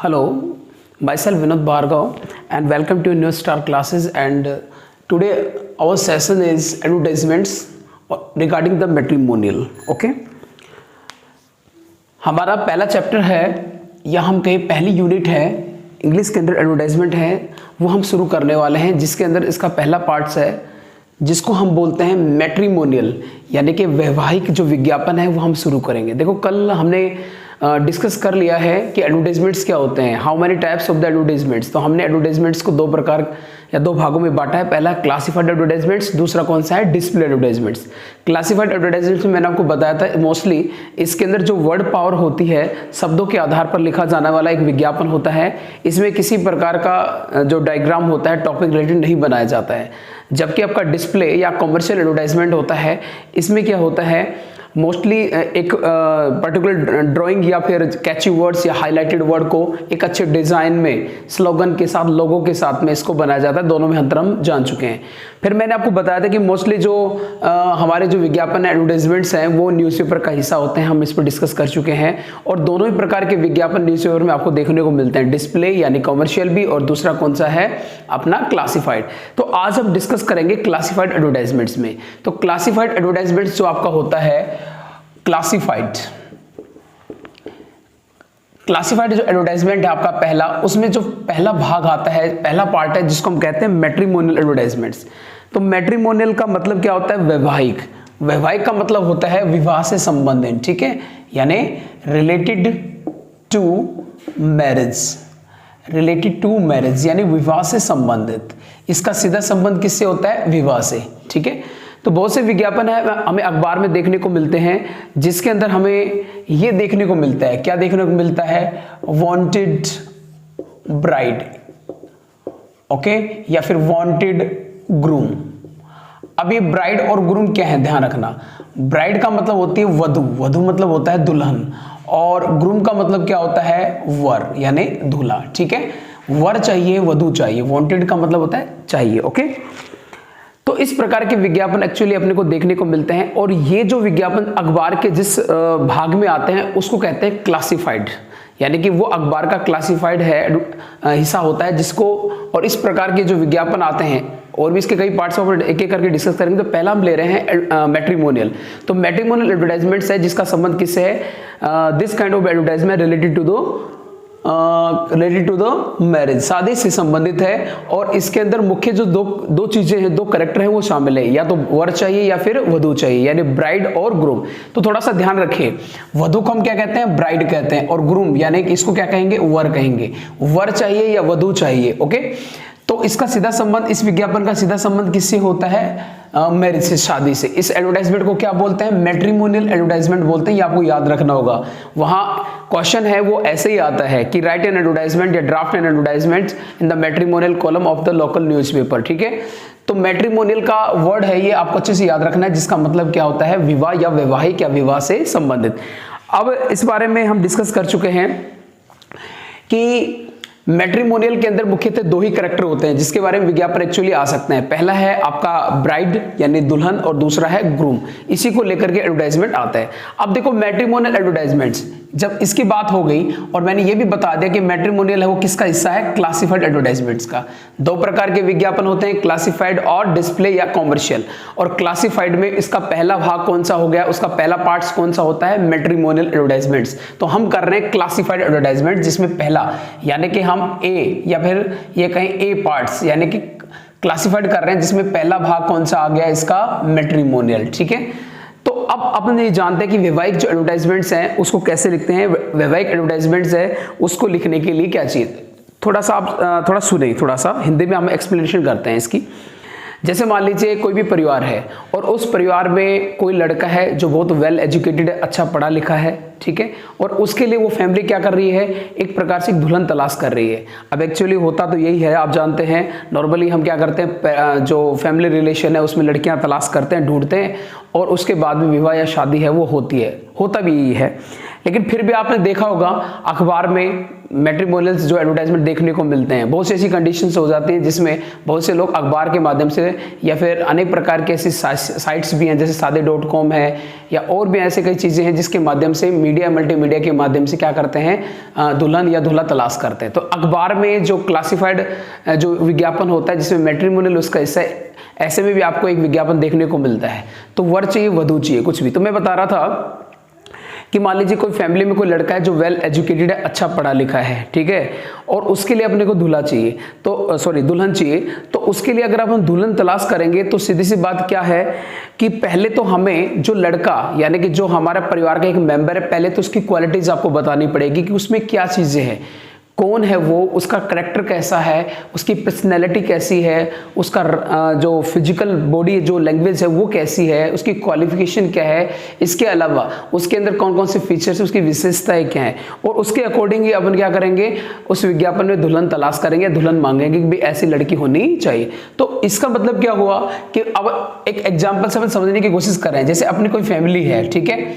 Hello, myself Vinod Bhargav and welcome to New Star Classes, and today our session is advertisements regarding the matrimonial. Okay, हमारा पहला chapter है या हम कहें पहली यूनिट है इंग्लिश के अंदर एडवर्टाइजमेंट है, वो हम शुरू करने वाले हैं, जिसके अंदर इसका पहला पार्ट्स है जिसको हम बोलते हैं मैट्रिमोनियल, यानी कि वैवाहिक जो विज्ञापन है वो हम शुरू करेंगे। देखो कल हमने डिस्कस कर लिया है कि एडवर्टाइजमेंट्स क्या होते हैं, how many types of the advertisements. तो हमने एडवर्टाइजमेंट्स को दो प्रकार या दो भागों में बांटा है। पहला क्लासिफाइड एडवर्टाइजमेंट्स, दूसरा कौन सा है, डिस्प्ले एडवर्टाइजमेंट्स। क्लासिफाइड एडवर्टाइजमेंट्स में मैंने आपको बताया था मोस्टली इसके अंदर जो वर्ड पावर होती है, शब्दों के आधार पर लिखा जाने वाला एक विज्ञापन होता है। इसमें किसी प्रकार का जो डायग्राम होता है टॉपिक रिलेटेड नहीं बनाया जाता है। जबकि आपका डिस्प्ले या कमर्शियल एडवर्टाइजमेंट होता है, इसमें क्या होता है मोस्टली एक पर्टिकुलर ड्राइंग या फिर कैची वर्ड्स या हाईलाइटेड वर्ड को एक अच्छे डिज़ाइन में स्लोगन के साथ, लोगों के साथ में इसको बनाया जाता है। दोनों में अंतर हम जान चुके हैं। फिर मैंने आपको बताया था कि मोस्टली जो हमारे जो विज्ञापन एडवर्टाइजमेंट्स हैं वो न्यूज़पेपर का हिस्सा होते हैं, हम इस पर डिस्कस कर चुके हैं। और दोनों ही प्रकार के विज्ञापन न्यूज़पेपर में आपको देखने को मिलते हैं, डिस्प्ले यानी कमर्शियल भी, और दूसरा कौन सा है अपना क्लासिफाइड। तो आज हम डिस्कस करेंगे क्लासिफाइड एडवर्टाइजमेंट्स में। तो क्लासिफाइड एडवर्टाइजमेंट्स जो आपका होता है क्लासिफाइड जो एडवर्टाइजमेंट है आपका पहला, उसमें जो पहला भाग आता है, पहला पार्ट है जिसको हम कहते हैं मैट्रिमोनियल एडवर्टाइजमेंट्स। तो मैट्रिमोनियल का मतलब क्या होता है, वैवाहिक। वैवाहिक का मतलब होता है विवाह से संबंधित, ठीक है, यानी रिलेटेड टू मैरिज, यानी विवाह से संबंधित। इसका सीधा संबंध किससे होता है, विवाह से, ठीक है। तो बहुत से विज्ञापन है हमें अखबार में देखने को मिलते हैं जिसके अंदर हमें ये देखने को मिलता है, क्या देखने को मिलता है, वांटेड ब्राइड, ओके, या फिर वांटेड ग्रूम। अब ये ब्राइड और ग्रूम क्या है, ध्यान रखना। ब्राइड का मतलब होती है वधू, वधू मतलब होता है दुल्हन, और ग्रूम का मतलब क्या होता है, वर यानी दूल्हा, ठीक है। वर चाहिए, वधू चाहिए, वांटेड का मतलब होता है चाहिए, ओके। तो इस प्रकार के विज्ञापन एक्चुअली अपने को देखने को मिलते हैं, और ये जो विज्ञापन अखबार के जिस भाग में आते हैं उसको कहते हैं क्लासिफाइड, यानी कि वो अखबार का क्लासिफाइड है हिस्सा होता है जिसको, और इस प्रकार के जो विज्ञापन आते हैं और भी इसके कई पार्ट्स ऑफ एक एक करके डिस्कस करेंगे। तो पहला हम ले रहे हैं मैट्रिमोनियल। तो मैट्रिमोनियल एडवर्टाइजमेंट्स है जिसका संबंध किससे है, this kind of advertisement related to the marriage, शादी से संबंधित है। और इसके अंदर मुख्य जो दो चीजें हैं, दो कैरेक्टर हैं वो शामिल है, या तो वर चाहिए या फिर वधू चाहिए, यानी ब्राइड और ग्रूम। तो थोड़ा सा ध्यान रखिए, वधू को हम क्या कहते हैं, ब्राइड कहते हैं, और ग्रूम यानी कि इसको क्या कहेंगे, वर कहेंगे। वर चाहिए या वधू चाहिए, ओके। तो इसका सीधा संबंध, इस विज्ञापन का सीधा संबंध किससे होता है, मैरिज से, शादी से। इस एडवर्टाइजमेंट को क्या बोलते हैं, मैट्रिमोनियल एडवर्टाइजमेंट बोलते हैं। ये आपको याद रखना होगा। वहां क्वेश्चन है वो ऐसे ही आता है कि राइट एन एडवर्टाइजमेंट या draft an advertisement in the matrimonial column of the local newspaper, ठीक है। तो मैट्रिमोनियल का वर्ड है ये, आपको अच्छे से याद रखना है, जिसका मतलब क्या होता है, विवाह या वैवाहिक या विवाह से संबंधित। अब इस बारे में हम डिस्कस कर चुके हैं कि मैट्रिमोनियल के अंदर मुख्यतः दो ही कैरेक्टर होते हैं जिसके बारे में विज्ञापन एक्चुअली आ सकते हैं। पहला है आपका ब्राइड यानी दुल्हन, और दूसरा है ग्रूम। इसी को लेकर के एडवर्टाइजमेंट आता है। अब देखो मैट्रिमोनियल एडवर्टाइजमेंट्स, जब इसकी बात हो गई, और मैंने ये भी बता दिया कि मैट्रिमोनियल है वो किसका हिस्सा है, क्लासिफाइड एडवर्टाइजमेंट्स का। दो प्रकार के विज्ञापन होते हैं, क्लासिफाइड और डिस्प्ले या कॉमर्शियल। और क्लासिफाइड में इसका पहला भाग कौन सा हो गया, उसका पहला पार्ट कौन सा होता है, मैट्रिमोनियल एडवर्टाइजमेंट्स। तो हम कर रहे हैं क्लासिफाइड एडवर्टाइजमेंट, जिसमें पहला यानी कि हम ए या फिर ये कहें ए पार्ट्स यानी कि क्लासिफाइड कर रहे हैं, जिसमें पहला भाग कौन सा आ गया इसका, मैट्रिमोनियल, ठीक है। तो अब अपन ये जानते हैं कि वैवाहिक जो एडवर्टाइजमेंट्स हैं उसको कैसे लिखते हैं। वैवाहिक एडवर्टाइजमेंट्स है उसको लिखने के लिए क्या चाहिए, थोड़ा सा आप थोड़ा सुनिए, थोड़ा सा हिंदी में हम एक्सप्लेनेशन करते हैं इसकी। जैसे मान लीजिए कोई भी परिवार है और उस परिवार में कोई लड़का है जो बहुत वेल एजुकेटेड है, अच्छा पढ़ा लिखा है, ठीक है, और उसके लिए वो फैमिली क्या कर रही है, एक प्रकार से एक दुल्हन तलाश कर रही है। अब एक्चुअली होता तो यही है, आप जानते हैं नॉर्मली हम क्या करते हैं, जो फैमिली रिलेशन है उसमें लड़कियां तलाश करते हैं, ढूंढते हैं, और उसके बाद में विवाह या शादी है वो होती है, होता भी यही है। लेकिन फिर भी आपने देखा होगा अखबार में मैट्रिमोनियल्स जो एडवर्टाइजमेंट देखने को मिलते हैं, बहुत सी ऐसी कंडीशंस हो जाती हैं जिसमें बहुत से लोग अखबार के माध्यम से या फिर अनेक प्रकार की ऐसी साइट्स भी हैं जैसे सादे.com है या और भी ऐसे कई चीज़ें हैं जिसके माध्यम से मीडिया मल्टीमीडिया के माध्यम से क्या करते हैं, दुल्हन या दूल्हा तलाश करते हैं। तो अखबार में जो क्लासिफाइड जो विज्ञापन होता है जिसमें मैट्रिमोनियल उसका हिस्सा है, ऐसे में भी आपको एक विज्ञापन देखने को मिलता है। तो वर चाहिए वधू चाहिए कुछ भी। तो मैं बता रहा था कि मान लीजिए कोई फैमिली में कोई लड़का है जो वेल एजुकेटेड है, अच्छा पढ़ा लिखा है, ठीक है, और उसके लिए अपने को दूल्हा चाहिए, तो सॉरी दुल्हन चाहिए। तो उसके लिए अगर हम दुल्हन तलाश करेंगे तो सीधी सी बात क्या है कि पहले तो हमें जो लड़का यानी कि जो हमारा परिवार का एक मेंबर है, पहले तो उसकी क्वालिटीज आपको बतानी पड़ेगी कि उसमें क्या चीजें हैं, कौन है वो, उसका करेक्टर कैसा है, उसकी पर्सनैलिटी कैसी है, उसका जो फिजिकल बॉडी जो लैंग्वेज है वो कैसी है, उसकी क्वालिफिकेशन क्या है, इसके अलावा उसके अंदर कौन कौन से फीचर्स है, उसकी विशेषताएं क्या है, और उसके अकॉर्डिंग ही अपन क्या करेंगे, उस विज्ञापन में दुल्हन तलाश करेंगे, दुल्हन मांगेंगे कि भाई ऐसी लड़की होनी चाहिए। तो इसका मतलब क्या हुआ कि अब एक एग्जाम्पल से अपन समझने की कोशिश कर रहे हैं। जैसे अपनी कोई फैमिली है, ठीक है,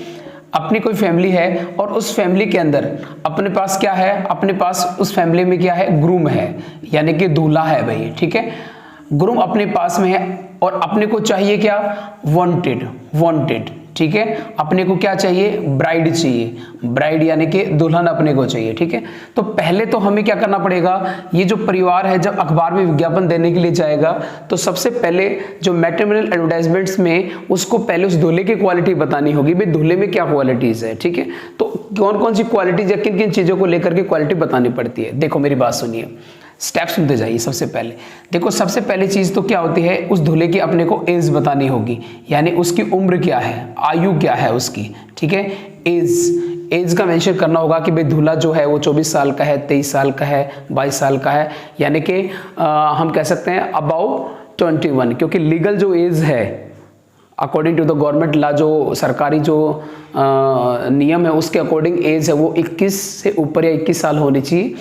अपनी कोई फैमिली है और उस फैमिली के अंदर अपने पास क्या है, अपने पास उस फैमिली में क्या है, ग्रूम है यानी कि दूल्हा है भाई, ठीक है, ग्रूम अपने पास में है और अपने को चाहिए क्या, वांटेड, ठीक है, अपने को क्या चाहिए, ब्राइड चाहिए, ब्राइड यानी कि दुल्हन अपने को चाहिए, ठीक है। तो पहले तो हमें क्या करना पड़ेगा, ये जो परिवार है जब अखबार में विज्ञापन देने के लिए जाएगा तो सबसे पहले जो मैट्रिमोनियल एडवर्टाइजमेंट्स में उसको पहले उस दूल्हे की क्वालिटी बतानी होगी, भाई दूल्हे में क्या क्वालिटीज है, ठीक है। तो कौन कौन सी क्वालिटीज या किन किन चीजों को लेकर के क्वालिटी बतानी पड़ती है, देखो मेरी बात सुनिए, स्टेप सुनते जाइए। सबसे पहले देखो, सबसे पहली चीज तो क्या होती है, उस दूल्हे की अपने को एज बतानी होगी, यानी उसकी उम्र क्या है, आयु क्या है उसकी, ठीक है। एज का मेंशन करना होगा कि भाई दूल्हा जो है वो 24 साल का है, 23 साल का है, 22 साल का है, यानी कि हम कह सकते हैं अबाउ 21, क्योंकि लीगल जो एज है according to the government law, जो सरकारी जो नियम है उसके अकॉर्डिंग एज है वो 21 से ऊपर या 21 साल होनी चाहिए।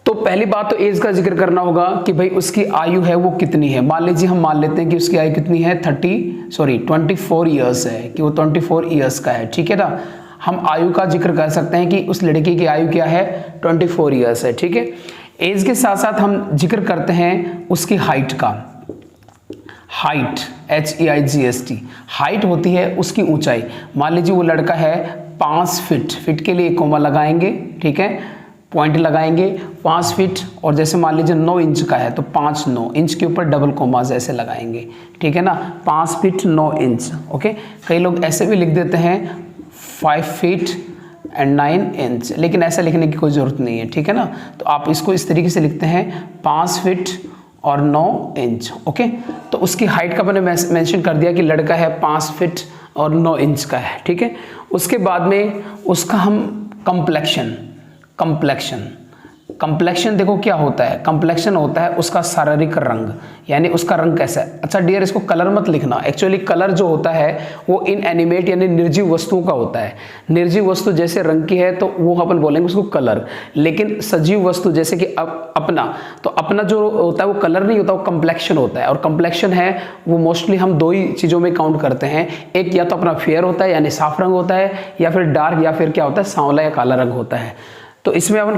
तो पहली बात तो एज का जिक्र करना होगा कि भाई उसकी आयु है वो कितनी है। मान लीजिए हम मान लेते हैं कि उसकी आयु कितनी है, 24 ईयर्स है, कि वो 24 ईयर्स का है, ठीक है ना। हम आयु का जिक्र कर सकते हैं कि उस लड़की की आयु क्या है, 24 ईयर्स है, ठीक है। एज के साथ साथ हम जिक्र करते हैं उसकी हाइट का। हाइट HEIGHT, हाइट होती है उसकी ऊंचाई। मान लीजिए वो लड़का है 5 फीट, फीट के लिए कोमा लगाएंगे, ठीक है, पॉइंट लगाएंगे 5 फीट, और जैसे मान लीजिए 9 इंच का है तो 9 इंच के ऊपर डबल कोमाज ऐसे लगाएंगे, ठीक है ना, 5 फीट 9 इंच, ओके। कई लोग ऐसे भी लिख देते हैं 5 फीट एंड 9 इंच, लेकिन ऐसा लिखने की कोई ज़रूरत नहीं है, ठीक है ना। तो आप इसको इस तरीके से लिखते हैं 5 फीट और 9 इंच, ओके। तो उसकी हाइट का मैंने मेंशन कर दिया कि लड़का है 5 फीट और 9 इंच का है, ठीक है। उसके बाद में उसका हम कंप्लेक्शन देखो क्या होता है, कंप्लेक्शन होता है उसका शारीरिक रंग, यानी उसका रंग कैसा है। अच्छा डियर, इसको कलर मत लिखना, एक्चुअली कलर जो होता है वो इनएनिमेट यानी निर्जीव वस्तुओं का होता है। निर्जीव वस्तु जैसे रंग की है तो वो अपन बोलेंगे उसको कलर, लेकिन सजीव वस्तु जैसे कि अपना, तो अपना जो होता है वो कलर नहीं होता, वो कंप्लेक्शन होता है। और कंप्लेक्शन है वो मोस्टली हम 2 ही चीज़ों में काउंट करते हैं, एक या तो अपना फेयर होता है यानी साफ रंग होता है, या फिर डार्क या फिर क्या होता है, सांवला या काला रंग होता है। तो इसमें अपन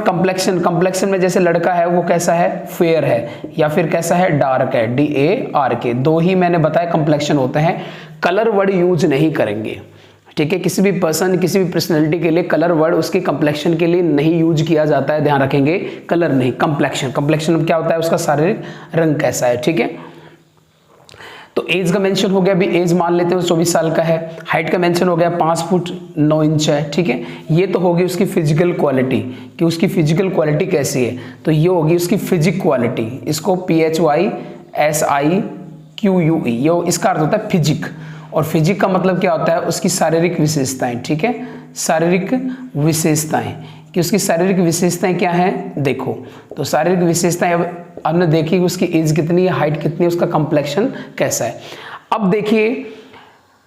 कंप्लेक्शन में जैसे लड़का है वो कैसा है, फेयर है, या फिर कैसा है, डार्क है, DARK, 2 ही मैंने बताया कंप्लेक्शन होते हैं। कलर वर्ड यूज नहीं करेंगे, ठीक है। किसी भी पर्सन, किसी भी पर्सनैलिटी के लिए कलर वर्ड उसके कंप्लेक्शन के लिए नहीं यूज किया जाता है, ध्यान रखेंगे, कलर नहीं, कंप्लेक्शन क्या होता है, उसका शारीरिक रंग कैसा है, ठीक है। तो एज का मेंशन हो गया, अभी एज मान लेते हैं 24 साल का है। हाइट का मेंशन हो गया 5 फुट 9 इंच है, ठीक है। ये तो होगी उसकी फिजिकल क्वालिटी, कि उसकी फिजिकल क्वालिटी कैसी है, तो ये होगी उसकी फिजिक क्वालिटी। इसको PHYSIQUE, ये इसका अर्थ होता है फिजिक, और फिजिक का मतलब क्या होता है, उसकी शारीरिक विशेषताएं, ठीक है, शारीरिक विशेषताएं, कि उसकी शारीरिक विशेषताएं क्या हैं, देखो। तो शारीरिक विशेषताएं अब हमने देखी कि उसकी एज कितनी है, हाइट कितनी है, उसका कंप्लेक्शन कैसा है। अब देखिए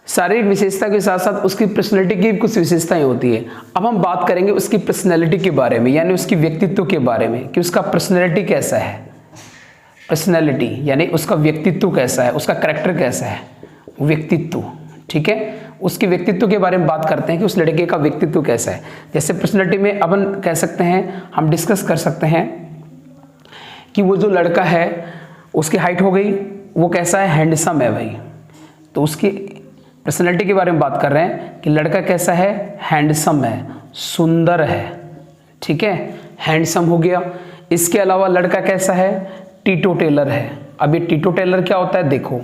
शारीरिक विशेषता के साथ साथ उसकी पर्सनैलिटी की कुछ विशेषताएं होती है। अब हम बात करेंगे उसकी पर्सनैलिटी के बारे में, यानी उसकी व्यक्तित्व के बारे में, कि उसका पर्सनैलिटी कैसा है। पर्सनैलिटी यानी उसका व्यक्तित्व कैसा है, उसका कैरेक्टर कैसा है, व्यक्तित्व, ठीक है, उसके व्यक्तित्व के बारे में बात करते हैं कि उस लड़के का व्यक्तित्व कैसा है। जैसे पर्सनैलिटी में अपन कह सकते हैं, हम डिस्कस कर सकते हैं कि वो जो लड़का है उसकी हाइट हो गई, वो कैसा है, हैंडसम है भाई। तो उसकी पर्सनैलिटी के बारे में बात कर रहे हैं कि लड़का कैसा है, हैंडसम है, सुंदर है, ठीक है, हैंडसम हो गया। इसके अलावा लड़का कैसा है, टीटो टेलर है। अब ये टीटो टेलर क्या होता है, देखो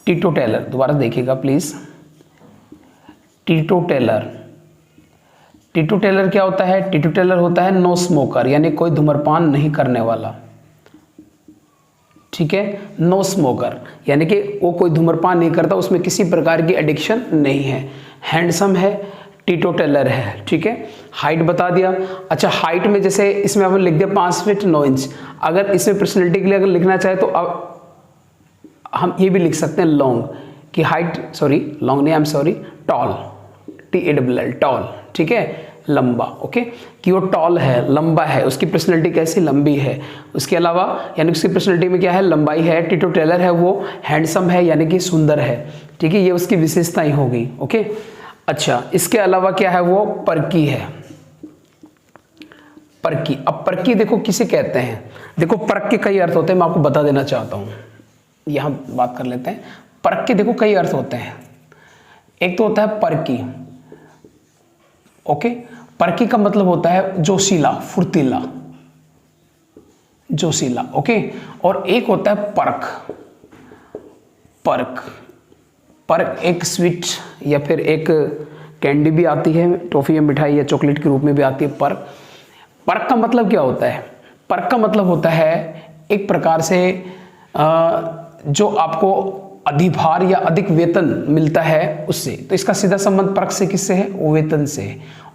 टीटो टेलर, दोबारा देखिएगा प्लीज। टीटो टेलर, टीटो टेलर क्या होता है, टीटो टेलर होता है नो स्मोकर, यानी कोई धूम्रपान नहीं करने वाला, ठीक है, नो स्मोकर, यानी कि वो कोई धूम्रपान नहीं करता, उसमें किसी प्रकार की एडिक्शन नहीं है, हैंडसम है, टीटो टेलर है, ठीक है। हाइट बता दिया। अच्छा, हाइट में जैसे इसमें अपन लिख दिया 5 फीट 9 इंच। अगर इसमें पर्सनैलिटी के लिए अगर लिखना चाहे तो अब हम ये भी लिख सकते हैं लॉन्ग, कि हाइट, सॉरी लॉन्ग नहीं, I am sorry, tall, TALL, tall, ठीक है, लंबा, ओके, कि वो टॉल है, लंबा है, उसकी पर्सनैलिटी कैसी, लंबी है। उसके अलावा यानी उसकी पर्सनैलिटी में क्या है, लंबाई है, टीटो टेलर है, वो हैंडसम है यानी कि सुंदर है, ठीक है, ये उसकी विशेषताएं होगी, ओके। अच्छा, इसके अलावा क्या है, वो पर्की है, पर्की। अब पर्की देखो किसे कहते हैं, देखो पर्क के कई अर्थ होते हैं, मैं आपको बता देना चाहता हूँ, यहाँ बात कर लेते हैं। पर्क के देखो कई अर्थ होते हैं। एक तो होता है पर्की, ओके, पर्की का मतलब होता है जोशीला, फुर्तीला, जोशीला, ओके। और एक होता है पर्क, पर्क, पर्क एक स्वीट या फिर एक कैंडी भी आती है, टॉफी या मिठाई या चॉकलेट के रूप में भी आती है पर्क। पर्क का मतलब क्या होता है, पर्क का मतलब होता है एक प्रकार से जो आपको अधिभार या अधिक वेतन मिलता है उससे। तो इसका सीधा संबंध पर्क से किससे है, वेतन से।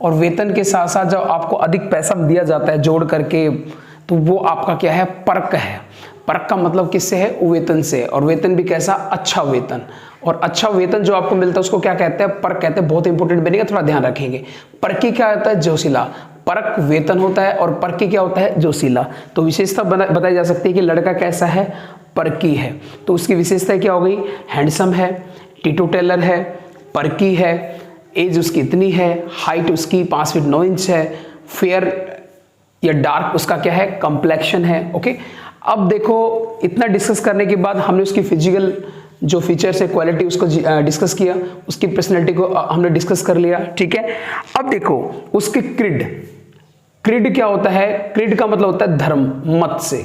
और वेतन के साथ साथ जब आपको अधिक पैसा दिया जाता है जोड़ करके, तो वो आपका क्या है, पर्क है। पर्क का मतलब किससे है, वेतन से। और वेतन भी कैसा, अच्छा वेतन। और अच्छा वेतन जो आपको मिलता है उसको क्या कहते हैं, पर्क कहते हैं। बहुत इंपॉर्टेंट बनेगा, थोड़ा ध्यान रखेंगे। पर्की क्या होता है, जोशीला। पर्क वेतन होता है और पर्की क्या होता है, जोशीला। तो विशेषता बताई जा सकती है कि लड़का कैसा है, पर्की है। तो उसकी विशेषता क्या हो गई, हैंडसम है, टीटो टेलर है, पर्की है, एज उसकी इतनी है, हाइट उसकी 5 फीट 9 इंच है, फेयर या डार्क उसका क्या है, कंप्लेक्शन है, ओके। अब देखो, इतना डिस्कस करने के बाद हमने उसकी फिजिकल जो फीचर्स है, क्वालिटी, उसको डिस्कस किया, उसकी पर्सनैलिटी को हमने डिस्कस कर लिया, ठीक है। अब देखो उसके क्रिड, क्रिड क्या होता है, क्रिड का मतलब होता है धर्म, मत से,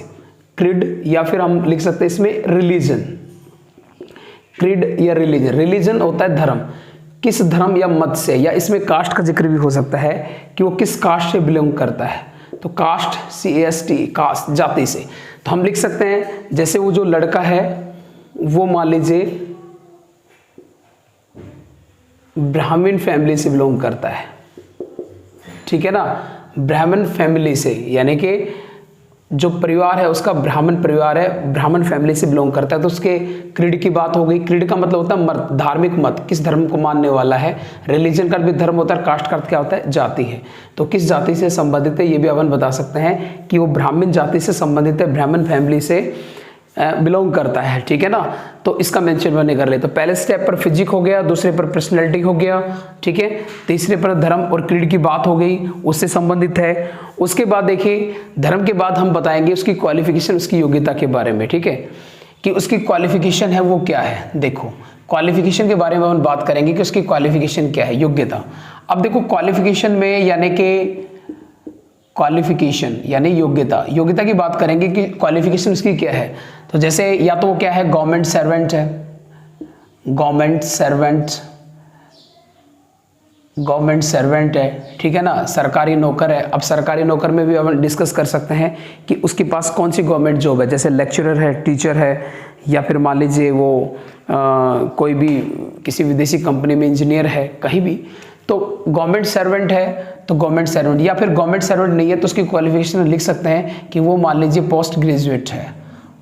क्रिड, या फिर हम लिख सकते हैं इसमें रिलीजन, क्रिड या रिलीजन। रिलीजन होता है धर्म, किस धर्म या मत से, या इसमें कास्ट का जिक्र भी हो सकता है कि वो किस कास्ट से बिलोंग करता है। तो कास्ट, CAST, कास्ट, जाति से। तो हम लिख सकते हैं जैसे वो जो लड़का है वो मान लीजिए ब्राह्मण फैमिली से बिलोंग करता है, ठीक है ना, ब्राह्मण फैमिली से, यानी कि जो परिवार है उसका ब्राह्मण परिवार है, ब्राह्मण फैमिली से बिलोंग करता है। तो उसके क्रीड की बात हो गई। क्रीड का मतलब होता है मत, धार्मिक मत, किस धर्म को मानने वाला है। रिलीजन का भी धर्म होता है। कास्ट का अर्थ क्या होता है, जाति है। तो किस जाति से संबंधित है ये भी अपन बता सकते हैं कि वो ब्राह्मण जाति से संबंधित है, ब्राह्मण फैमिली से बिलोंग करता है, ठीक है ना। तो इसका मेंशन मैंने कर लिया। तो पहले स्टेप पर फिजिक हो गया, दूसरे पर पर्सनैलिटी हो गया, ठीक है, तीसरे पर धर्म और क्रीड की बात हो गई, उससे संबंधित है। उसके बाद देखिए धर्म के बाद हम बताएंगे उसकी क्वालिफिकेशन, उसकी योग्यता के बारे में, ठीक है, कि उसकी क्वालिफिकेशन है वो क्या है। देखो क्वालिफिकेशन के बारे में हम बात करेंगे कि उसकी क्वालिफिकेशन क्या है, योग्यता। अब देखो क्वालिफिकेशन में यानी कि क्वालिफिकेशन यानी योग्यता, योग्यता की बात करेंगे कि क्वालिफिकेशन उसकी क्या है। तो जैसे या तो वो क्या है, गवर्नमेंट सर्वेंट है, गवर्नमेंट सर्वेंट, गवर्नमेंट सर्वेंट है, ठीक है ना, सरकारी नौकर है। अब सरकारी नौकर में भी हम डिस्कस कर सकते हैं कि उसके पास कौन सी गवर्नमेंट जॉब है, जैसे लेक्चरर है, टीचर है, या फिर मान लीजिए वो कोई भी किसी विदेशी कंपनी में इंजीनियर है, कहीं भी। तो गवर्नमेंट सर्वेंट है तो गवर्नमेंट सर्वेंट, या फिर गवर्नमेंट सर्वेंट नहीं है तो उसकी क्वालिफिकेशन लिख सकते हैं कि वो मान लीजिए पोस्ट ग्रेजुएट है,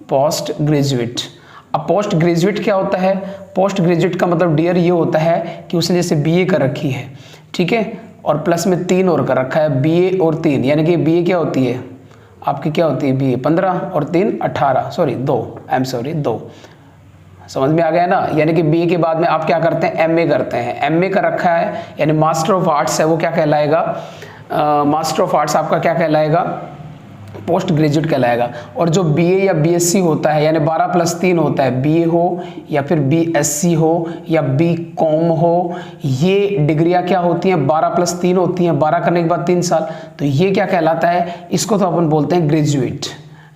पोस्ट ग्रेजुएट। अब पोस्ट ग्रेजुएट क्या होता है, पोस्ट ग्रेजुएट का मतलब डियर ये होता है कि उसने जैसे BA कर रखी है, ठीक है, और प्लस में 3 और कर रखा है, BA और 3, यानी कि BA क्या होती है आपकी, क्या होती है BA 15 और 3 18, सॉरी 2, आई एम सॉरी 2, समझ में आ गया ना। यानी कि बीए के बाद में आप क्या करते हैं, एमए करते हैं। एमए का रखा है यानी मास्टर ऑफ आर्ट्स है, वो क्या कहलाएगा, मास्टर ऑफ आर्ट्स आपका क्या कहलाएगा, पोस्ट ग्रेजुएट कहलाएगा। और जो बीए या बीएससी होता है यानी 12+3 होता है, बीए हो या फिर बीएससी हो या बीकॉम हो, ये डिग्रियां क्या होती हैं, 12+3 होती हैं, 12 करने के बाद 3 साल। तो ये क्या कहलाता है, इसको तो अपन बोलते हैं ग्रेजुएट,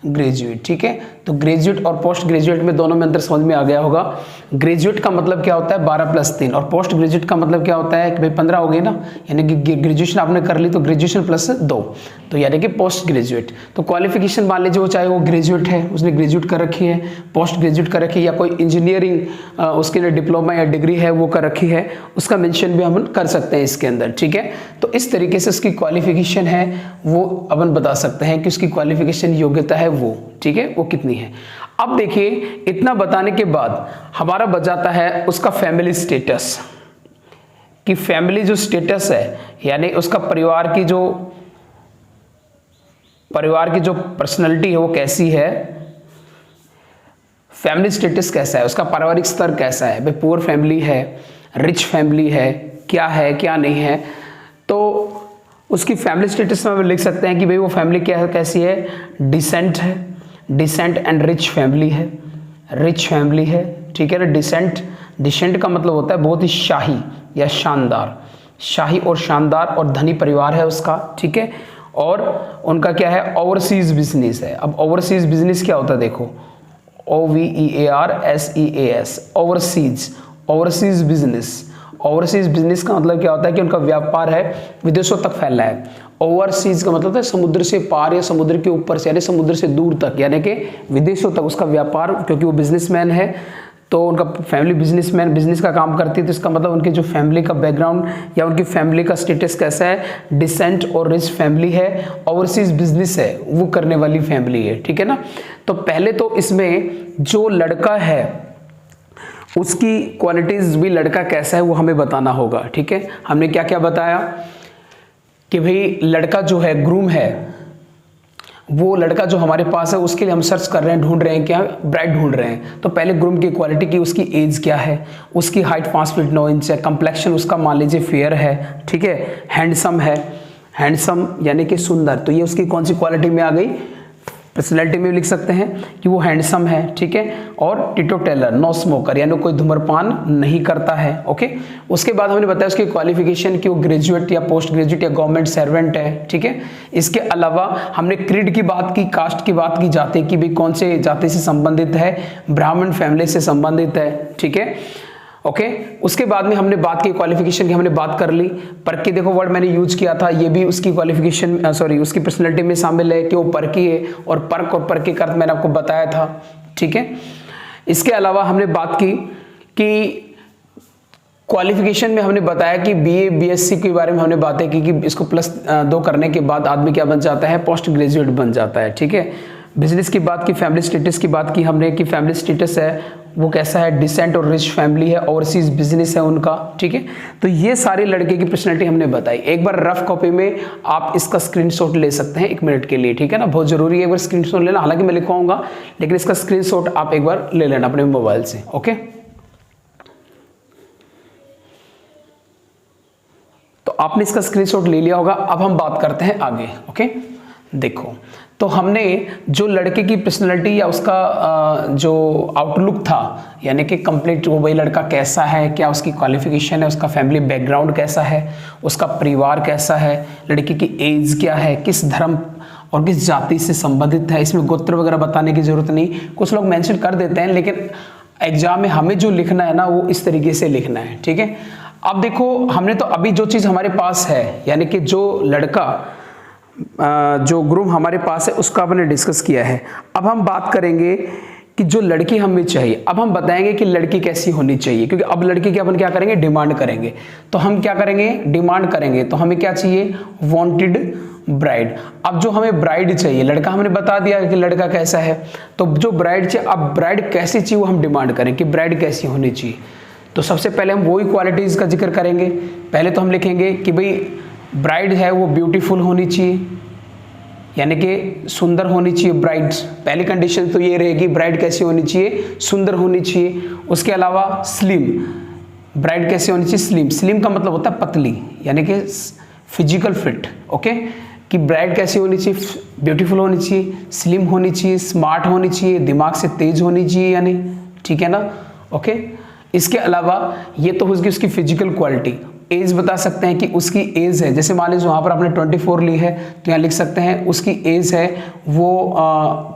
ग्रेजुएट, ठीक है। तो ग्रेजुएट और पोस्ट ग्रेजुएट में दोनों में अंतर समझ में आ गया होगा। ग्रेजुएट का मतलब क्या होता है 12+3 और पोस्ट ग्रेजुएट का मतलब क्या होता है कि भाई 15 हो गई ना, यानी कि ग्रेजुएशन आपने कर ली तो ग्रेजुएशन +2, तो यानी कि पोस्ट ग्रेजुएट। तो क्वालिफिकेशन मान लीजिए वो चाहे वो ग्रेजुएट है, उसने ग्रेजुएट कर रखी है, पोस्ट ग्रेजुएट कर रखी है, या कोई इंजीनियरिंग उसके लिए डिप्लोमा या डिग्री है वो कर रखी है, उसका मेंशन भी हम कर सकते हैं इसके अंदर, ठीक है। तो इस तरीके से उसकी क्वालिफिकेशन है वो अपन बता सकते हैं कि उसकी क्वालिफिकेशन योग्यता है वो, ठीक है, वो कितनी है। अब देखिए इतना बताने के बाद हमारा बच जाता है उसका फैमिली स्टेटस, कि फैमिली जो स्टेटस है यानी उसका परिवार की जो पर्सनैलिटी है वो कैसी है, फैमिली स्टेटस कैसा है, उसका पारिवारिक स्तर कैसा है, भाई पुअर फैमिली है, रिच फैमिली है क्या नहीं है। तो उसकी फैमिली स्टेटस में हम लिख सकते हैं कि भाई वो फैमिली कैसी है, डिसेंट है, डिसेंट एंड रिच फैमिली है, रिच फैमिली है, ठीक है ना। डिसेंट का मतलब होता है बहुत ही शाही या शानदार, शाही और शानदार और धनी परिवार है उसका, ठीक है। और उनका क्या है, ओवरसीज बिजनेस है। अब ओवरसीज बिजनेस क्या होता है देखो, OVERSEAS, overseas business. Overseas business का मतलब क्या होता है कि उनका व्यापार है विदेशों तक फैला है। ओवरसीज का मतलब है समुद्र से पार या समुद्र के ऊपर से, यानी समुद्र से दूर तक, यानी कि विदेशों तक उसका व्यापार, क्योंकि वो बिजनेसमैन है तो उनका फैमिली बिजनेस का काम करती है। तो इसका मतलब उनकी जो फैमिली का बैकग्राउंड या उनकी फैमिली का स्टेटस कैसा है, डिसेंट और रिच फैमिली है, ओवरसीज बिजनेस है वो करने वाली फैमिली है, ठीक है ना। तो पहले तो इसमें जो लड़का है उसकी क्वालिटीज भी, लड़का कैसा है वो हमें बताना होगा, ठीक है। हमने क्या क्या बताया कि भाई लड़का जो है, ग्रूम है, वो लड़का जो हमारे पास है उसके लिए हम सर्च कर रहे हैं, ढूंढ रहे हैं, क्या ब्राइड ढूंढ रहे हैं। तो पहले ग्रूम की क्वालिटी की, उसकी एज क्या है, उसकी हाइट 5 फीट 9 इंच है, कंप्लेक्शन उसका मान लीजिए फेयर है, ठीक है, हैंडसम है, हैंडसम यानी कि सुंदर, तो ये उसकी कौन सी क्वालिटी में आ गई, पर्सनैलिटी में लिख सकते हैं कि वो हैंडसम है, ठीक है। और टिटो टेलर, नो स्मोकर, यानी कोई धूम्रपान नहीं करता है, ओके। उसके बाद हमने बताया उसकी क्वालिफिकेशन कि वो ग्रेजुएट या पोस्ट ग्रेजुएट या गवर्नमेंट सर्वेंट है, ठीक है। इसके अलावा हमने क्रीड की बात की, कास्ट की बात की, जाति की भी, कौन से जाति से संबंधित है, ब्राह्मण फैमिली से संबंधित है, ठीक है, ओके। उसके बाद में हमने बात की क्वालिफिकेशन की, हमने बात कर ली। परकी देखो वर्ड मैंने यूज किया था, ये भी उसकी क्वालिफिकेशन उसकी पर्सनैलिटी में शामिल है कि वो परकी है, और परकी का अर्थ मैंने आपको बताया था, ठीक है। इसके अलावा हमने बात की कि क्वालिफिकेशन में हमने बताया कि बीए बीएससी के बारे में हमने बातें की कि इसको +2 करने के बाद आदमी क्या बन जाता है, पोस्ट ग्रेजुएट बन जाता है, ठीक है। बिजनेस की बात की, फैमिली स्टेटस की बात की हमने कि फैमिली स्टेटस है वो कैसा है, डिसेंट और रिच फैमिली है, ओवरसीज बिजनेस है उनका, ठीक है। तो ये सारे लड़के की पर्सनैलिटी हमने बताई। एक बार रफ कॉपी में आप इसका स्क्रीनशॉट ले सकते हैं 1 मिनट के लिए, ठीक है ना, बहुत जरूरी है एक बार स्क्रीनशॉट लेना, हालांकि मैं लिखवाऊंगा लेकिन इसका स्क्रीनशॉट आप एक बार ले लेना अपने मोबाइल से, ओके। तो आपने इसका स्क्रीनशॉट ले लिया होगा। अब हम बात करते हैं आगे, ओके। देखो तो हमने जो लड़के की पर्सनैलिटी या उसका जो आउटलुक था, यानी कि कंप्लीट वो भाई लड़का कैसा है, क्या उसकी क्वालिफिकेशन है, उसका फैमिली बैकग्राउंड कैसा है, उसका परिवार कैसा है, लड़की की एज क्या है, किस धर्म और किस जाति से संबंधित है। इसमें गोत्र वगैरह बताने की जरूरत नहीं, कुछ लोग मेंशन कर देते हैं, लेकिन एग्जाम में हमें जो लिखना है ना वो इस तरीके से लिखना है, ठीक है। अब देखो हमने तो अभी जो चीज़ हमारे पास है, यानी कि जो लड़का जो ग्रूम हमारे पास है उसका हमने डिस्कस किया है। अब हम बात करेंगे कि जो लड़की हमें चाहिए, अब हम बताएंगे कि लड़की कैसी होनी चाहिए, क्योंकि अब लड़की की अपन क्या करेंगे, डिमांड करेंगे। तो हम क्या करेंगे, डिमांड करेंगे। तो हमें क्या चाहिए, वांटेड ब्राइड। अब जो हमें ब्राइड चाहिए, लड़का हमने बता दिया कि लड़का कैसा है, तो जो ब्राइड चाहिए, अब ब्राइड कैसी चाहिए वो हम डिमांड करें कि ब्राइड कैसी होनी चाहिए। तो सबसे पहले हम वही क्वालिटीज़ का जिक्र करेंगे। पहले तो हम लिखेंगे कि भाई ब्राइड है वो ब्यूटीफुल होनी चाहिए, यानी कि सुंदर होनी चाहिए, ब्राइट। पहली कंडीशन तो ये रहेगी, ब्राइट कैसी होनी चाहिए, सुंदर होनी चाहिए। उसके अलावा स्लिम, ब्राइट कैसे होनी चाहिए, स्लिम। स्लिम का मतलब होता है पतली, यानी कि फिजिकल फिट। ओके, कि ब्राइट कैसी होनी चाहिए, ब्यूटीफुल होनी चाहिए, स्लिम होनी चाहिए, स्मार्ट होनी चाहिए, दिमाग से तेज होनी चाहिए, यानी ठीक है ना। ओके, इसके अलावा ये तो होगी उसकी फिजिकल क्वालिटी। एज बता सकते हैं कि उसकी एज है, जैसे मान लीजिए वहाँ पर आपने 24 ली है तो यहाँ लिख सकते हैं उसकी एज है वो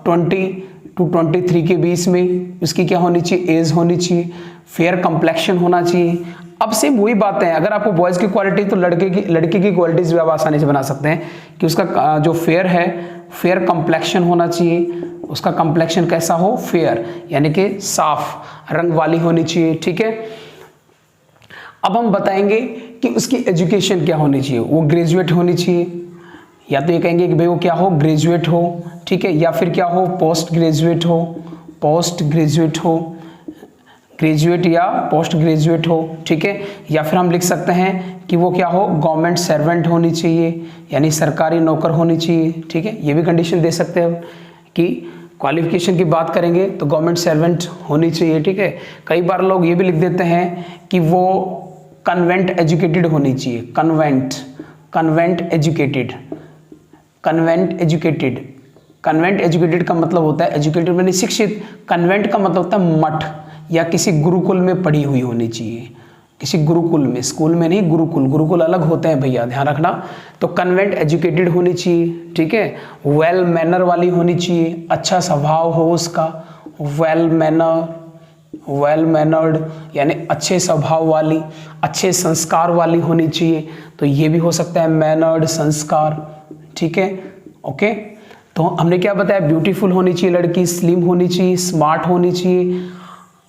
20 to 23 के बीच में उसकी क्या होनी चाहिए, एज होनी चाहिए। फेयर कंप्लेक्शन होना चाहिए। अब सेम वही बात है, अगर आपको बॉयज़ की क्वालिटी तो लड़के की क्वालिटीज भी आप आसानी से बना सकते हैं कि उसका जो फेयर है, फेयर कंप्लेक्शन होना चाहिए। उसका कंप्लेक्शन कैसा हो, फेयर, यानी कि साफ रंग वाली होनी चाहिए। ठीक है, अब हम बताएंगे कि उसकी एजुकेशन क्या होनी चाहिए। वो ग्रेजुएट होनी चाहिए, या तो ये कहेंगे कि भाई वो क्या हो, ग्रेजुएट हो। ठीक है, या फिर क्या हो, पोस्ट ग्रेजुएट हो, पोस्ट ग्रेजुएट हो, ग्रेजुएट या पोस्ट ग्रेजुएट हो। ठीक है, या फिर हम लिख सकते हैं कि वो क्या हो, गवर्नमेंट सर्वेंट होनी चाहिए, यानी सरकारी नौकर होनी चाहिए। ठीक है, ये भी कंडीशन दे सकते हैं कि क्वालिफिकेशन की बात करेंगे तो गवर्नमेंट सर्वेंट होनी चाहिए। ठीक है, कई बार लोग ये भी लिख देते हैं कि वो कन्वेंट एजुकेटेड होनी चाहिए, convent educated, convent educated. Convent educated का मतलब होता है, एजुकेटेड यानी शिक्षित, कन्वेंट का मतलब होता है मठ या किसी गुरुकुल में पढ़ी हुई होनी चाहिए, किसी गुरुकुल में, स्कूल में नहीं, गुरुकुल, गुरुकुल अलग होते हैं भैया, ध्यान रखना। तो कन्वेंट एजुकेटेड होनी चाहिए। ठीक है, वेल मैनर वाली होनी चाहिए, अच्छा स्वभाव हो उसका, वेल मैनर्ड यानी अच्छे स्वभाव वाली, अच्छे संस्कार वाली होनी चाहिए। तो ये भी हो सकता है मैनर्ड, संस्कार। ठीक है, ओके, तो हमने क्या बताया, ब्यूटीफुल होनी चाहिए लड़की, स्लिम होनी चाहिए, स्मार्ट होनी चाहिए,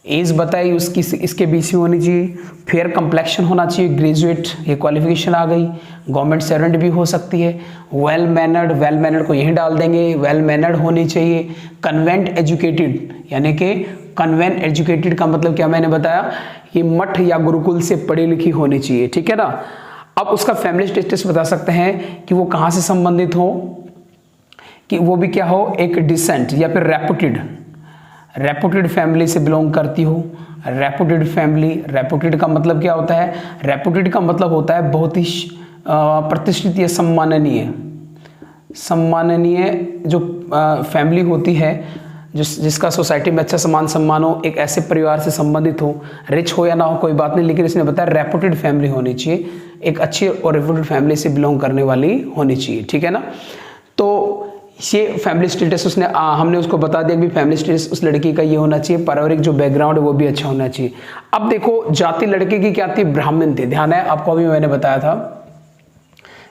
एज बताई उसकी इसके बीच में होनी चाहिए, फेयर कंप्लेक्शन होना चाहिए, ग्रेजुएट, ये क्वालिफिकेशन आ गई, गवर्नमेंट सर्वेंट भी हो सकती है, वेल मैनर्ड को यहीं डाल देंगे, वेल मैनर्ड होनी चाहिए, कन्वेंट एजुकेटेड, यानी कि कन्वेंट एजुकेटेड का मतलब क्या मैंने बताया, ये मठ या गुरुकुल से पढ़ी लिखी होनी चाहिए। ठीक है ना। अब उसका फैमिली स्टेटस बता सकते हैं कि वो कहाँ से संबंधित हो, कि वो भी क्या हो, एक डिसेंट या फिर रेपुटेड फैमिली से बिलोंग करती हो। रेपुटेड फैमिली, रेपुटेड का मतलब क्या होता है, रेपुटेड का मतलब होता है बहुत ही प्रतिष्ठित या सम्माननीय जो फैमिली होती है, जिसका सोसाइटी में अच्छा सम्मान हो, एक ऐसे परिवार से संबंधित हो, रिच हो या ना हो कोई बात नहीं, लेकिन इसने बताया रेपुटेड फैमिली होनी चाहिए, एक अच्छी और रेपुटेड फैमिली से बिलोंग करने वाली होनी चाहिए। ठीक है ना। तो ये फैमिली स्टेटस उसने हमने उसको बता दिया कि फैमिली स्टेटस उस लड़की का ये होना चाहिए, पारिवारिक जो बैकग्राउंड है वो भी अच्छा होना चाहिए। अब देखो जाति लड़के की क्या थी, ब्राह्मण थी, ध्यान है आपको, अभी मैंने बताया था,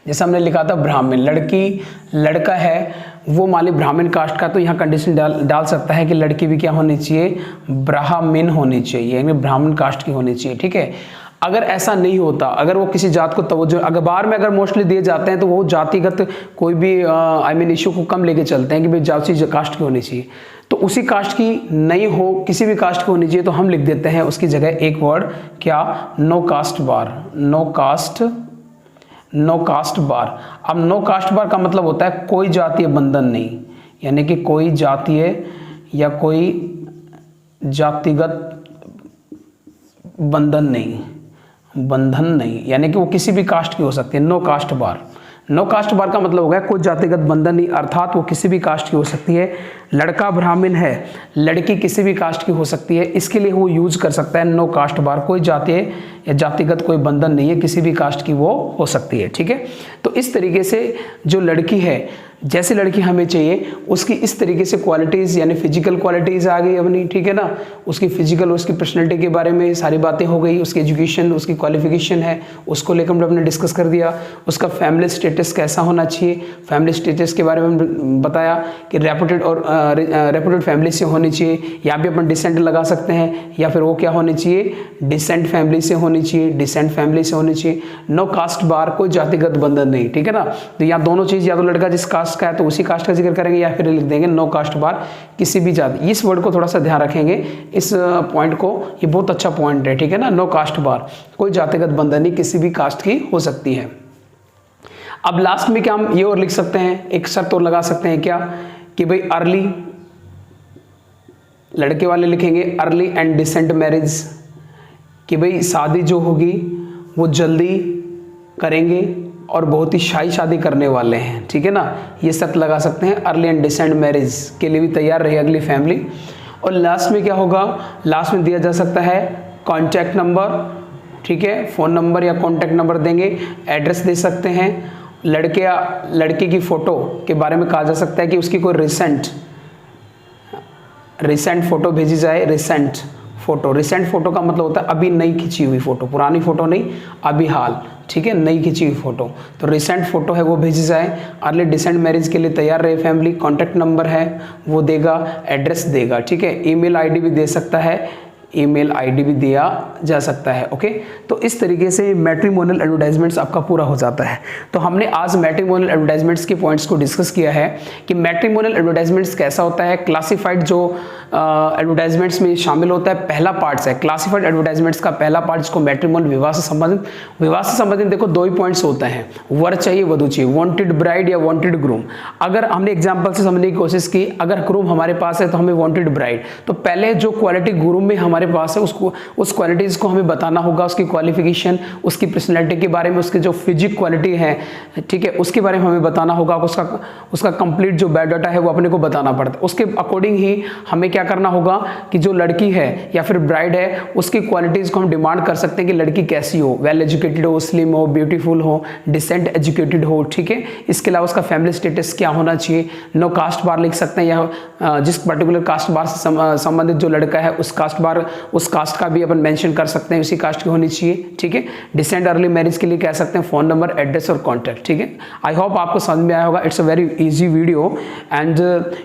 जैसे हमने लिखा था ब्राह्मण, लड़का है वो माली ब्राह्मण कास्ट का, तो यहाँ कंडीशन डाल सकता है कि लड़की भी क्या होनी चाहिए, ब्राह्मण होनी चाहिए, यानी ब्राह्मण कास्ट की होनी चाहिए। ठीक है, अगर ऐसा नहीं होता, अगर वो किसी जात को तवज्जो अखबार में अगर मोस्टली दिए जाते हैं तो वो जातिगत कोई भी इशू को कम लेके चलते हैं कि भाई जाति कास्ट की होनी चाहिए, तो उसी कास्ट की नहीं हो, किसी भी कास्ट की होनी चाहिए, तो हम लिख देते हैं उसकी जगह एक वर्ड, क्या, नो कास्ट बार। अब नो कास्ट बार का मतलब होता है कोई जातीय बंधन नहीं, यानी कि कोई जातीय या कोई जातिगत बंधन नहीं, यानी कि वो किसी भी कास्ट की हो सकती है। नो कास्ट बार का मतलब हो गया कोई जातिगत बंधन नहीं, अर्थात वो किसी भी कास्ट की हो सकती है। लड़का ब्राह्मण है, लड़की किसी भी कास्ट की हो सकती है, इसके लिए वो यूज कर सकता है नो कास्ट बार, कोई जातीय या जातिगत कोई बंधन नहीं है, किसी भी कास्ट की वो हो सकती है। ठीक है, तो इस तरीके से जो लड़की है, जैसी लड़की हमें चाहिए उसकी इस तरीके से क्वालिटीज़ यानी फिजिकल क्वालिटीज़ आ गई अपनी। ठीक है ना, उसकी फिजिकल, उसकी पर्सनैलिटी के बारे में सारी बातें हो गई, उसकी एजुकेशन, उसकी क्वालिफिकेशन है, उसको लेकर हम लोग ने डिस्कस कर दिया। उसका फैमिली स्टेटस कैसा होना चाहिए, फैमिली स्टेटस के बारे में बताया कि रेपुटेड फैमिली से होनी चाहिए, यहाँ भी अपन डिसेंट लगा सकते हैं, या फिर वो क्या होनी चाहिए, डिसेंट फैमिली से होनी चाहिए, नो कास्ट बार, कोई जातिगत बंधन नहीं। ठीक है ना, तो यहाँ दोनों चीज़, या तो लड़का जिस कास्ट का है तो उसी कास्ट का जिक्र करेंगे, या फिर लिख देंगे नो कास्ट बार, किसी भी जाति। इस वर्ड को थोड़ा सा ध्यान रखेंगे, इस पॉइंट को, ये बहुत अच्छा पॉइंट है। ठीक है ना, नो कास्ट बार, कोई जातिगत बंधन नहीं, किसी भी कास्ट की हो सकती है। अब लास्ट में क्या हम ये और लिख सकते हैं, एक शर्त और लगा सकते हैं क्या, कि भाई अर्ली, लड़के वाले लिखेंगे अर्ली एंड डिसेंट मैरिज, कि भाई शादी जो होगी वो जल्दी करेंगे और बहुत ही शाही शादी करने वाले हैं, ठीक है ना, ये शर्त लगा सकते हैं। अर्ली एंड डिसेंट मैरिज के लिए भी तैयार रहे अगली फैमिली। और लास्ट में क्या होगा, लास्ट में दिया जा सकता है कॉन्टैक्ट नंबर, ठीक है, फ़ोन नंबर या कॉन्टैक्ट नंबर देंगे, एड्रेस दे सकते हैं, लड़के या लड़के की फ़ोटो के बारे में कहा जा सकता है कि उसकी कोई रिसेंट फ़ोटो भेजी जाए। रिसेंट फ़ोटो का मतलब होता है अभी नई खिंची हुई फ़ोटो, पुरानी फ़ोटो नहीं, अभी हाल, ठीक है, नई खिंची हुई फ़ोटो, तो रिसेंट फ़ोटो है वो भेजी जाए। अर्ली डिसेंट मैरिज के लिए तैयार रहे फैमिली, कॉन्टैक्ट नंबर है वो देगा, एड्रेस देगा, ठीक है, ईमेल आईडी भी दे सकता है, ईमेल आईडी भी दिया जा सकता है। ओके, तो इस तरीके से मैट्रिमोनियल एडवर्टाइजमेंट्स आपका पूरा हो जाता है। तो हमने आज मैट्रिमोनियल एडवर्टाइजमेंट्स के पॉइंट्स को डिस्कस किया है कि मैट्रिमोनियल एडवर्टाइजमेंट्स कैसा होता है, क्लासिफाइड जो एडवर्टाइजमेंट्स में शामिल होता है, पहला पार्ट है क्लासिफाइड एडवर्टाइजमेंट्स का पहला पार्ट जिसको मैट्रिमोनियल, विवाह से संबंधित देखो दो ही पॉइंट्स होते हैं, वर चाहिए वधू चाहिए, वांटेड ब्राइड या वांटेड ग्रूम। अगर हमने एग्जांपल से समझने की कोशिश की, अगर ग्रूम हमारे पास है तो हमें वांटेड ब्राइड, तो पहले जो क्वालिटी ग्रूम में हमारे पास है उसको, उस क्वालिटीज को हमें बताना होगा, उसकी क्वालिफिकेशन, उसकी पर्सनैलिटी के बारे में, उसकी जो फिजिक क्वालिटी है, ठीक है, उसके बारे में हमें बताना होगा, उसका कंप्लीट जो बायोडाटा है वो अपने को बताना पड़ता है। उसके अकॉर्डिंग ही हमें क्या करना होगा कि जो लड़की है या फिर ब्राइड है उसकी क्वालिटीज को हम डिमांड कर सकते हैं कि लड़की कैसी हो, वेल एजुकेटेड हो, स्लिम हो, ब्यूटीफुल हो, डिसेंट एजुकेटेड हो, ठीक है, इसके अलावा उसका फैमिली स्टेटस क्या होना चाहिए, नो कास्ट बार लिख सकते हैं, या जिस पर्टिकुलर कास्ट बार से संबंधित जो लड़का है उस कास्ट का भी अपन मेंशन कर सकते हैं, उसी कास्ट की होनी चाहिए, ठीक है। डिसेंट अर्ली मैरिज के लिए कह सकते हैं फोन नंबर, एड्रेस और कॉन्टैक्ट, ठीक है। आई होप आपको समझ में आया होगा। It's a very easy video and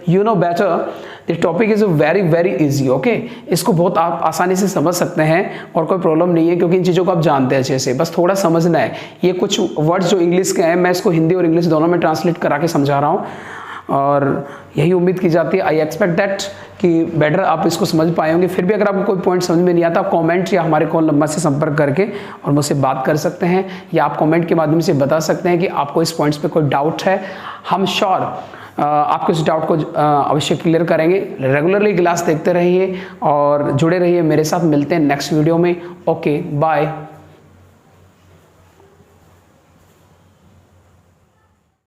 you know better, this topic is very very easy, okay. इसको बहुत आप आसानी से समझ सकते हैं और कोई प्रॉब्लम नहीं है, क्योंकि इन चीज़ों को आप जानते हैं अच्छे से, बस थोड़ा समझना है। ये कुछ वर्ड्स जो इंग्लिश के हैं मैं इसको हिंदी और इंग्लिश दोनों में ट्रांसलेट करा के समझा रहा हूँ, और यही उम्मीद की जाती है, आई एक्सपेक्ट दैट कि बेटर आप इसको समझ पाए होंगे। फिर भी अगर आपको कोई पॉइंट समझ में नहीं आता, कमेंट या हमारे कॉल नंबर से संपर्क करके और मुझसे बात कर सकते हैं, या आप कमेंट के माध्यम से बता सकते हैं कि आपको इस पॉइंट्स पे कोई डाउट है। हम श्योर आपको इस डाउट को अवश्य क्लियर करेंगे। रेगुलरली क्लास देखते रहिए और जुड़े रहिए मेरे साथ। मिलते हैं नेक्स्ट वीडियो में। Okay, bye.